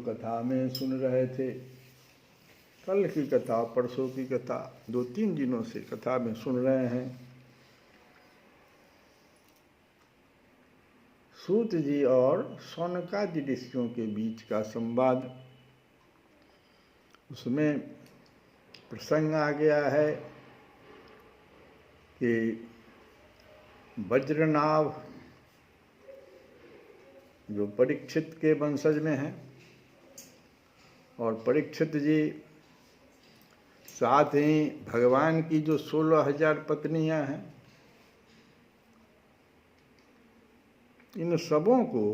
कथा में सुन रहे थे। कल की कथा, परसों की कथा, 2-3 दिनों से कथा में सुन रहे हैं। सूत जी और शौनकादि ऋषियों के बीच का संवाद, उसमें प्रसंग आ गया है कि वज्रनाभ जो परीक्षित के वंशज में हैं, और परीक्षित जी साथ ही भगवान की जो 16,000 पत्नियां हैं, इन सबों को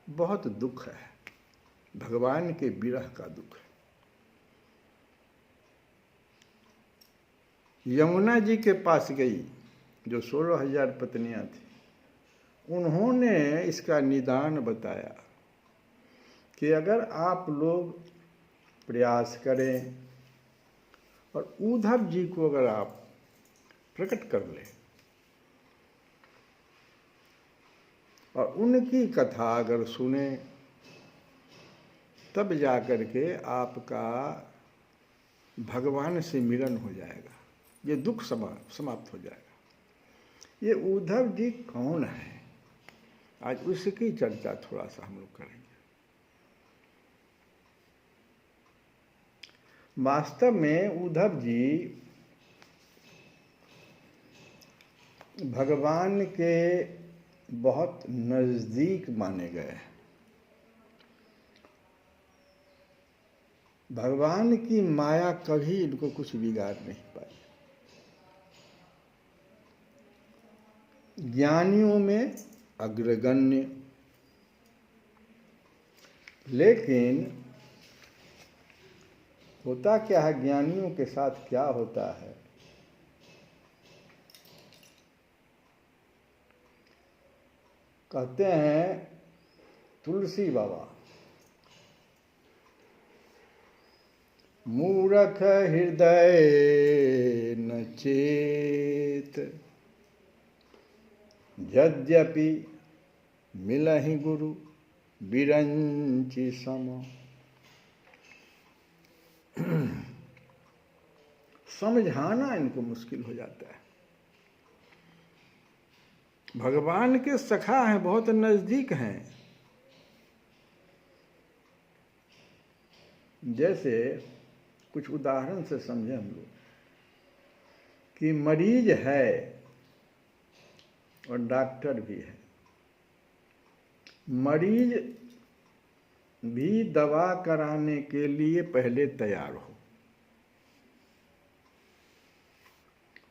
बहुत दुख है, भगवान के विरह का दुख है। यमुना जी के पास गई, जो 16,000 पत्नियां थी, उन्होंने इसका निदान बताया कि अगर आप लोग प्रयास करें और उद्धव जी को अगर आप प्रकट कर लें और उनकी कथा अगर सुने, तब जाकर के आपका भगवान से मिलन हो जाएगा, ये दुख समाप्त हो जाएगा। ये उद्धव जी कौन है, आज उसकी चर्चा थोड़ा सा हम लोग करेंगे। वास्तव में उद्धव जी भगवान के बहुत नजदीक माने गए। भगवान की माया कभी इनको कुछ बिगाड़ नहीं पाई। ज्ञानियों में अग्रगण्य, लेकिन होता क्या है, ज्ञानियों के साथ क्या होता है, कहते हैं तुलसी बाबा, मूर्ख हृदय न चेत, यद्यपि मिलहि गुरु बिरंचि सम। समझाना इनको मुश्किल हो जाता है। भगवान के सखा हैं, बहुत नजदीक हैं। जैसे कुछ उदाहरण से समझें हम लोग कि मरीज है और डॉक्टर भी है। मरीज भी दवा कराने के लिए पहले तैयार हो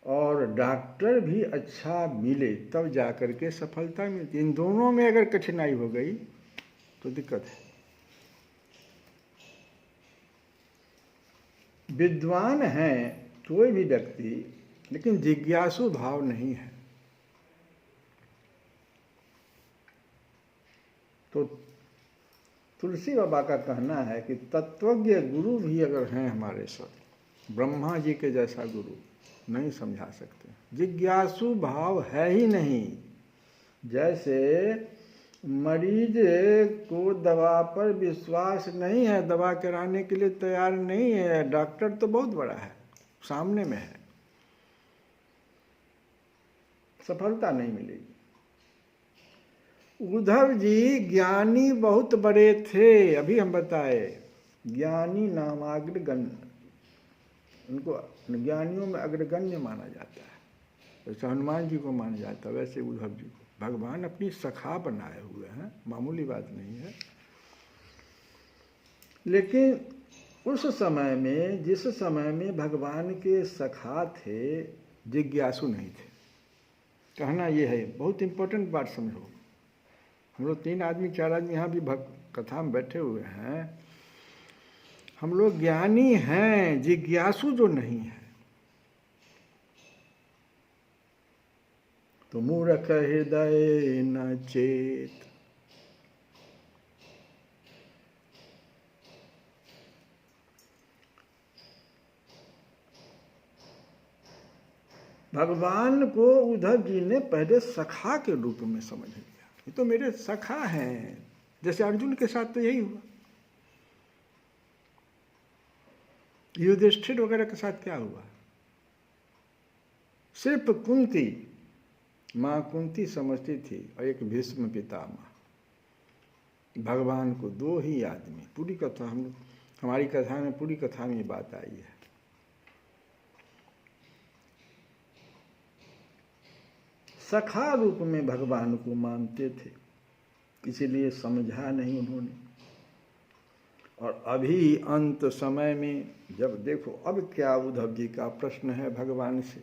और डॉक्टर भी अच्छा मिले तब जाकर के सफलता मिलती। इन दोनों में अगर कठिनाई हो गई तो दिक्कत है। विद्वान है कोई भी व्यक्ति, लेकिन जिज्ञासु भाव नहीं है, तो तुलसी बाबा का कहना है कि तत्वज्ञ गुरु भी अगर हैं हमारे साथ, ब्रह्मा जी के जैसा गुरु नहीं समझा सकते। जिज्ञासु भाव है ही नहीं। जैसे मरीज को दवा पर विश्वास नहीं है, दवा कराने के लिए तैयार नहीं है, डॉक्टर तो बहुत बड़ा है, सामने में है, सफलता नहीं मिलेगी। उद्धव जी ज्ञानी बहुत बड़े थे, अभी हम बताए, ज्ञानी नामाग्रगण्य, उनको ज्ञानियों में अग्रगण्य माना जाता है। जैसे हनुमान जी को माना जाता है, वैसे उद्धव जी को भगवान अपनी सखा बनाए हुए हैं, मामूली बात नहीं है। लेकिन उस समय में, जिस समय में भगवान के सखा थे, जिज्ञासु नहीं थे। कहना ये है, बहुत इंपॉर्टेंट बात समझो। हम लोग 3 आदमी 4 आदमी यहाँ भी कथा में बैठे हुए हैं, हम लोग ज्ञानी हैं, जिज्ञासु जो नहीं है। तो मूर्ख हृदय न चेत, भगवान को उद्धव जी ने पहले सखा के रूप में समझ लिया, ये तो मेरे सखा हैं। जैसे अर्जुन के साथ तो यही हुआ, युधिष्ठिर वगैरह के साथ क्या हुआ, सिर्फ कुंती, माँ कुंती समझती थी और एक भीष्म पितामह, भगवान को 2 ही आदमी। पूरी कथा हमारी कथा में, पूरी कथा में ये बात आई है। सखा रूप में भगवान को मानते थे, इसीलिए समझा नहीं उन्होंने। और अभी अंत समय में जब देखो, अब क्या उद्धव जी का प्रश्न है भगवान से,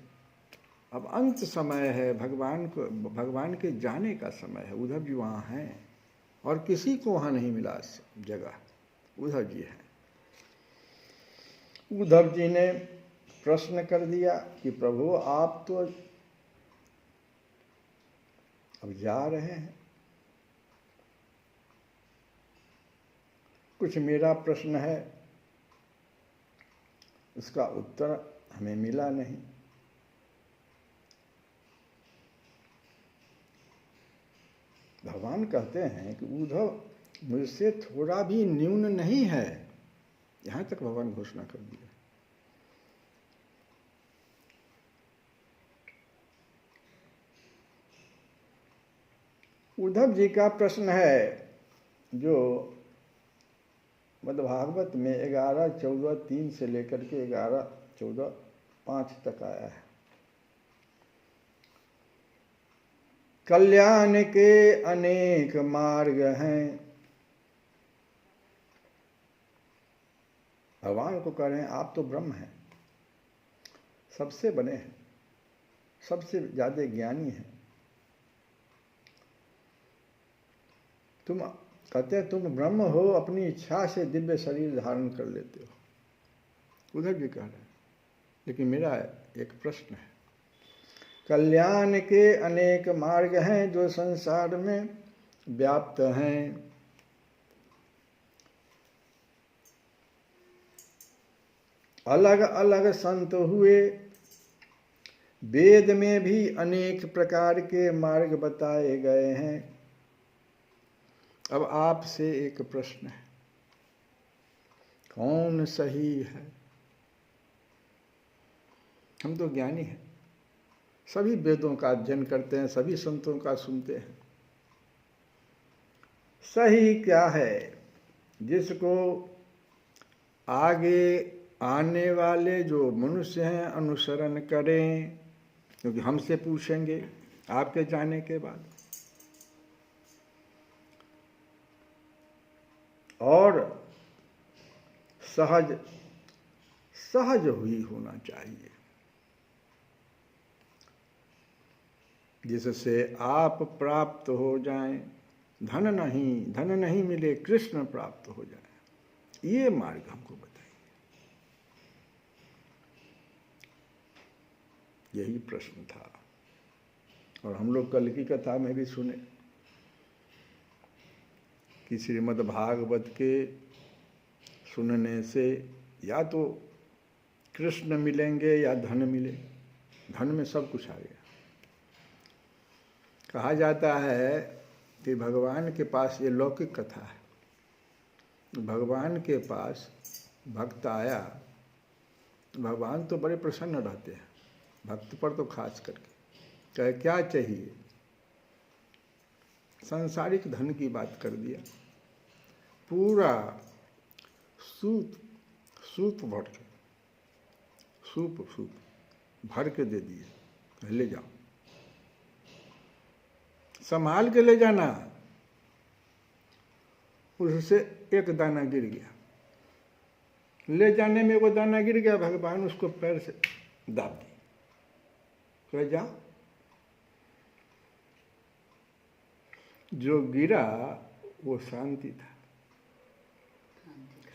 अब अंत समय है, भगवान के जाने का समय है। उद्धव जी वहाँ हैं और किसी को वहाँ नहीं मिला जगह, उद्धव जी हैं। उद्धव जी ने प्रश्न कर दिया कि प्रभु आप तो अब जा रहे हैं, कुछ मेरा प्रश्न है उसका उत्तर हमें मिला नहीं। भगवान कहते हैं कि उद्धव मुझसे थोड़ा भी न्यून नहीं है, यहां तक भगवान घोषणा कर दिया। उद्धव जी का प्रश्न है जो मद्भागवत में 11:14-3 से लेकर के 11:14-5 तक आया है। कल्याण के अनेक मार्ग हैं। भगवान को कह रहे हैं आप तो ब्रह्म हैं, सबसे बने हैं, सबसे ज्यादा ज्ञानी हैं। तुम कहते हैं तुम ब्रह्म हो, अपनी इच्छा से दिव्य शरीर धारण कर लेते हो। उधर भी कह रहे हैं, लेकिन मेरा एक प्रश्न है। कल्याण के अनेक मार्ग हैं जो संसार में व्याप्त हैं। अलग अलग संत हुए, वेद में भी अनेक प्रकार के मार्ग बताए गए हैं। अब आपसे एक प्रश्न है, कौन सही है? हम तो ज्ञानी हैं, सभी वेदों का अध्ययन करते हैं, सभी संतों का सुनते हैं। सही क्या है जिसको आगे आने वाले जो मनुष्य हैं अनुसरण करें, क्योंकि हमसे पूछेंगे आपके जाने के बाद। और सहज सहज हुई होना चाहिए, जिससे आप प्राप्त हो जाएं। धन नहीं मिले, कृष्ण प्राप्त हो जाए, ये मार्ग हमको बताइए। यही प्रश्न था। और हम लोग कल की कथा में भी सुने कि श्रीमद् भागवत के सुनने से या तो कृष्ण मिलेंगे या धन मिले। धन में सब कुछ आ गया। कहा जाता है कि भगवान के पास, ये लौकिक कथा है, भगवान के पास भक्त आया, भगवान तो बड़े प्रसन्न रहते हैं, भक्त पर तो खास करके। कहे क्या चाहिए? सांसारिक धन की बात कर दिया। पूरा सूप भर के दे दिए, ले जाओ, संभाल के ले जाना। उससे एक दाना गिर गया, ले जाने में वो दाना गिर गया, भगवान उसको पैर से दाब दी, कह जा। जो गिरा वो शांति था,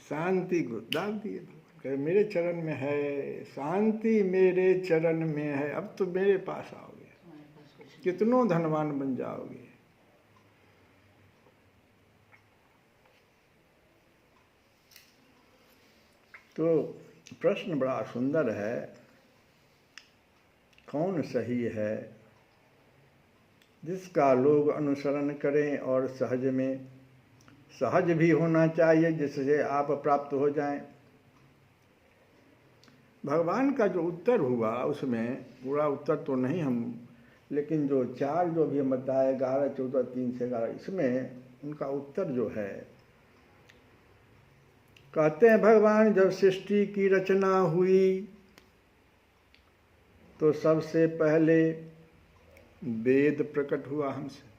शांति को दाब दिए भगवान। कहे मेरे चरण में है शांति, मेरे चरण में है, अब तो मेरे पास आओगे, कितनों धनवान बन जाओगे। तो प्रश्न बड़ा सुंदर है, कौन सही है जिसका लोग अनुसरण करें, और सहज में सहज भी होना चाहिए जिससे आप प्राप्त हो जाएं। भगवान का जो उत्तर हुआ उसमें पूरा उत्तर तो नहीं हम, लेकिन जो चार जो भी हम बताए 11, 14, 3 से 11, इसमें उनका उत्तर जो है, कहते हैं भगवान जब सृष्टि की रचना हुई तो सबसे पहले वेद प्रकट हुआ हमसे।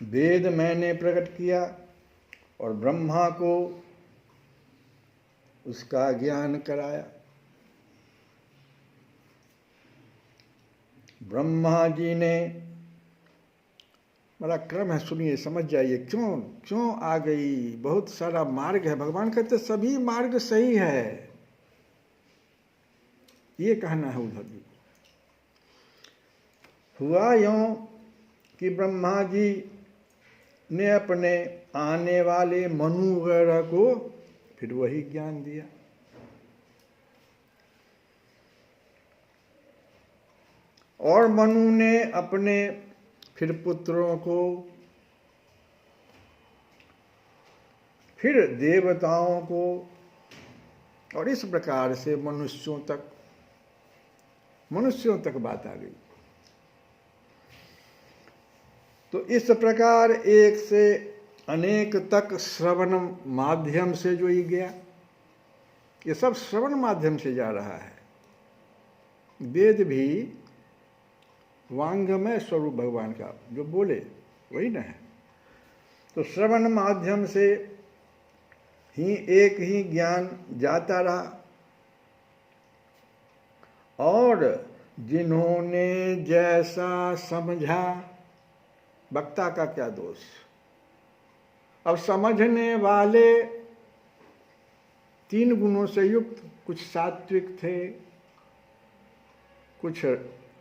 वेद मैंने प्रकट किया और ब्रह्मा को उसका ज्ञान कराया। ब्रह्मा जी ने बड़ा क्रम है, सुनिए समझ जाइए क्यों क्यों आ गई। बहुत सारा मार्ग है, भगवान कहते सभी मार्ग सही है, ये कहना है उद्धव जी। हुआ यूं कि ब्रह्मा जी ने अपने आने वाले मनु वगैरह को फिर वही ज्ञान दिया। और मनु ने अपने फिर पुत्रों को, फिर देवताओं को, और इस प्रकार से मनुष्यों तक बात आ गई। तो इस प्रकार एक से अनेक तक श्रवण माध्यम से जो ही गया, ये सब श्रवण माध्यम से जा रहा है। वेद भी वांगमय स्वरूप भगवान का जो बोले वही न है। तो श्रवण माध्यम से ही एक ही ज्ञान जाता रहा, और जिन्होंने जैसा समझा, वक्ता का क्या दोष। अब समझने वाले 3 गुणों से युक्त, कुछ सात्विक थे, कुछ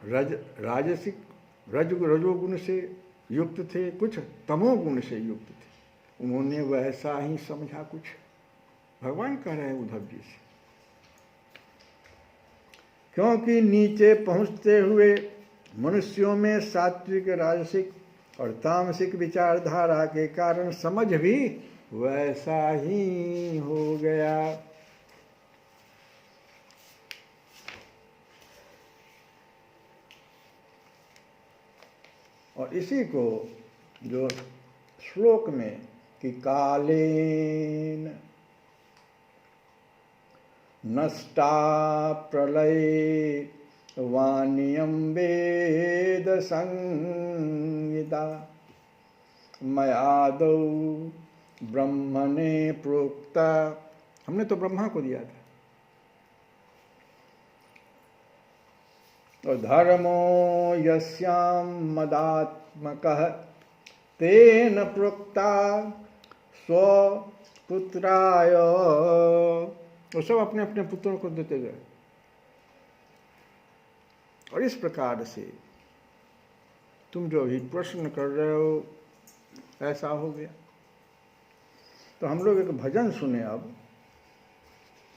राजसिक रजोगुण से युक्त थे, कुछ तमोगुण से युक्त थे। उन्होंने वैसा ही समझा कुछ। भगवान कह रहे हैं उद्धव जी से, क्योंकि नीचे पहुंचते हुए मनुष्यों में सात्विक, राजसिक और तामसिक विचारधारा के कारण समझ भी वैसा ही हो गया। और इसी को जो श्लोक में कि कालेन नष्टा प्रलये वानियम वेद संहिता मयादौ ब्रह्मणे प्रोक्ता। हमने तो ब्रह्मा को दिया था। और धर्मो यस्याम मदात्मकः तेन प्रोक्ता स्वपुत्राय। वो सब अपने अपने पुत्रों को देते गए। और इस प्रकार से तुम जो अभी प्रश्न कर रहे हो ऐसा हो गया। तो हम लोग एक भजन सुने। अब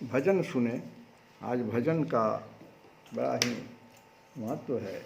भजन सुने। आज भजन का बड़ा ही महत्व है।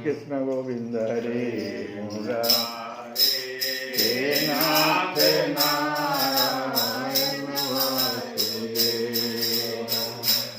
Krishna Govinda Hare Murari